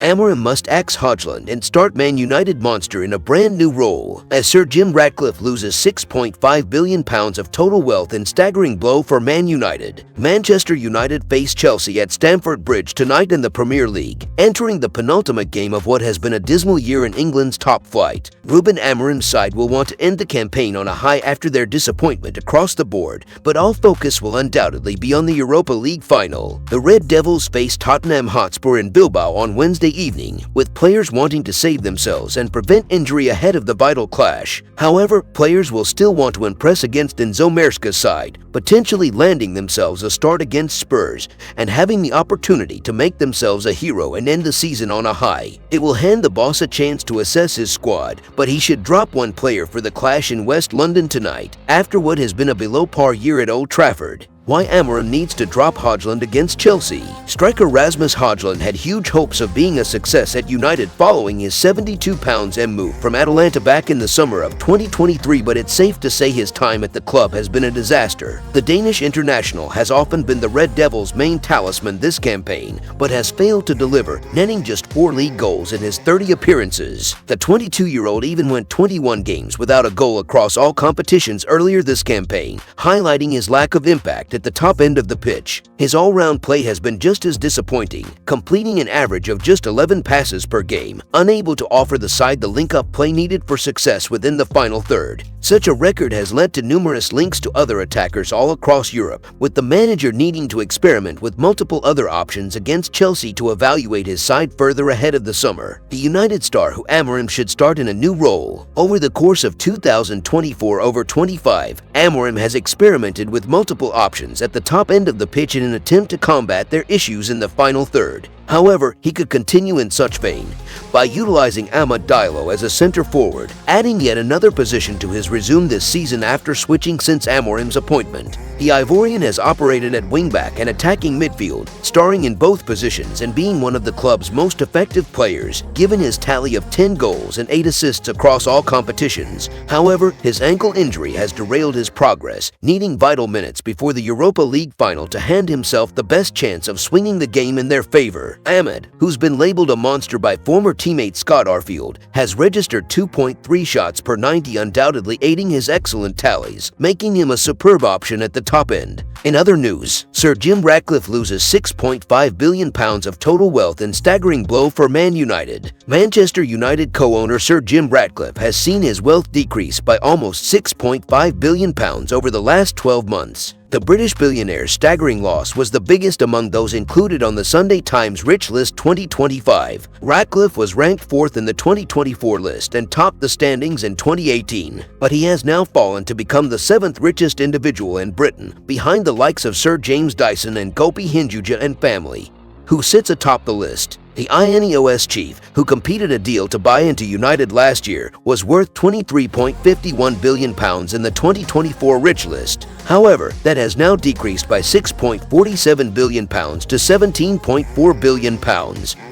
Amorim must axe Hojlund and start Man United monster in a brand new role, as Sir Jim Ratcliffe loses £6.5 billion of total wealth in staggering blow for Man United. Manchester United face Chelsea at Stamford Bridge tonight in the Premier League, entering the penultimate game of what has been a dismal year in England's top flight. Ruben Amorim's side will want to end the campaign on a high after their disappointment across the board, but all focus will undoubtedly be on the Europa League final. The Red Devils face Tottenham Hotspur in Bilbao on Wednesday evening, with players wanting to save themselves and prevent injury ahead of the vital clash. However, players will still want to impress against Enzo Maresca's side, potentially landing themselves a start against Spurs and having the opportunity to make themselves a hero and end the season on a high. It will hand the boss a chance to assess his squad, but he should drop one player for the clash in West London tonight, after what has been a below-par year at Old Trafford. Why Amorim needs to drop Hojlund against Chelsea. Striker Rasmus Hojlund had huge hopes of being a success at United following his £72 move from Atalanta back in the summer of 2023, but it's safe to say his time at the club has been a disaster. The Danish international has often been the Red Devils' main talisman this campaign, but has failed to deliver, netting just 4 league goals in his 30 appearances. The 22-year-old even went 21 games without a goal across all competitions earlier this campaign, highlighting his lack of impact at the top end of the pitch. His all-round play has been just as disappointing, completing an average of just 11 passes per game, unable to offer the side the link-up play needed for success within the final third. Such a record has led to numerous links to other attackers all across Europe, with the manager needing to experiment with multiple other options against Chelsea to evaluate his side further ahead of the summer. The United star who Amorim should start in a new role. Over the course of 2024-25, Amorim has experimented with multiple options at the top end of the pitch in an attempt to combat their issues in the final third. However, he could continue in such vein by utilizing Amad Diallo as a center forward, adding yet another position to his resume this season after switching since Amorim's appointment. The Ivorian has operated at wingback and attacking midfield, starring in both positions and being one of the club's most effective players, given his tally of 10 goals and 8 assists across all competitions. However, his ankle injury has derailed his progress, needing vital minutes before the Europa League final to hand himself the best chance of swinging the game in their favor. Amad, who's been labeled a monster by former teammate Scott Arfield, has registered 2.3 shots per 90, undoubtedly aiding his excellent tallies, making him a superb option at the top end. In other news, Sir Jim Ratcliffe loses £6.5 billion of total wealth in staggering blow for Man United. Manchester United co-owner Sir Jim Ratcliffe has seen his wealth decrease by almost £6.5 billion over the last 12 months. The British billionaire's staggering loss was the biggest among those included on the Sunday Times Rich List 2025. Ratcliffe was ranked 4th in the 2024 list and topped the standings in 2018, but he has now fallen to become the 7th richest individual in Britain, behind the likes of Sir James Dyson and Gopi Hinduja and family, who sits atop the list. The INEOS chief, who completed a deal to buy into United last year, was worth £23.51 billion in the 2024 rich list. However, that has now decreased by £6.47 billion to £17.4 billion.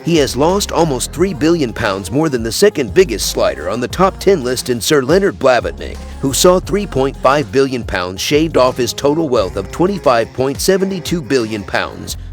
He has lost almost £3 billion more than the second biggest slider on the top 10 list in Sir Leonard Blavatnik, who saw £3.5 billion shaved off his total wealth of £25.72 billion.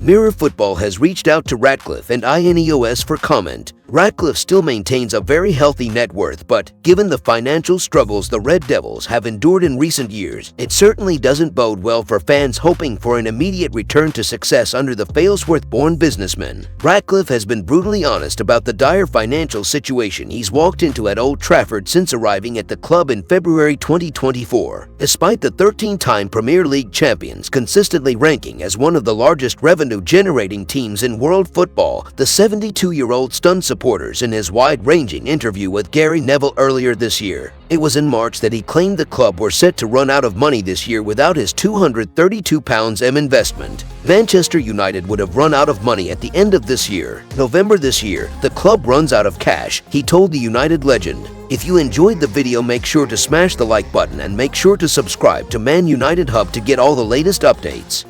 Mirror Football has reached out to Ratcliffe and INEOS for comment. Ratcliffe still maintains a very healthy net worth, but given the financial struggles the Red Devils have endured in recent years, it certainly doesn't bode well for fans hoping for an immediate return to success under the Failsworth-born businessman. Ratcliffe has been brutally honest about the dire financial situation he's walked into at Old Trafford since arriving at the club in February 2024. Despite the 13-time Premier League champions consistently ranking as one of the largest revenue-generating teams in world football, the 72-year-old stunned supporters in his wide-ranging interview with Gary Neville earlier this year. It was in March that he claimed the club were set to run out of money this year without his £232 investment. Manchester United would have run out of money at the end of this year. November this year, the club runs out of cash, he told the United legend. If you enjoyed the video, make sure to smash the like button and make sure to subscribe to Man United Hub to get all the latest updates.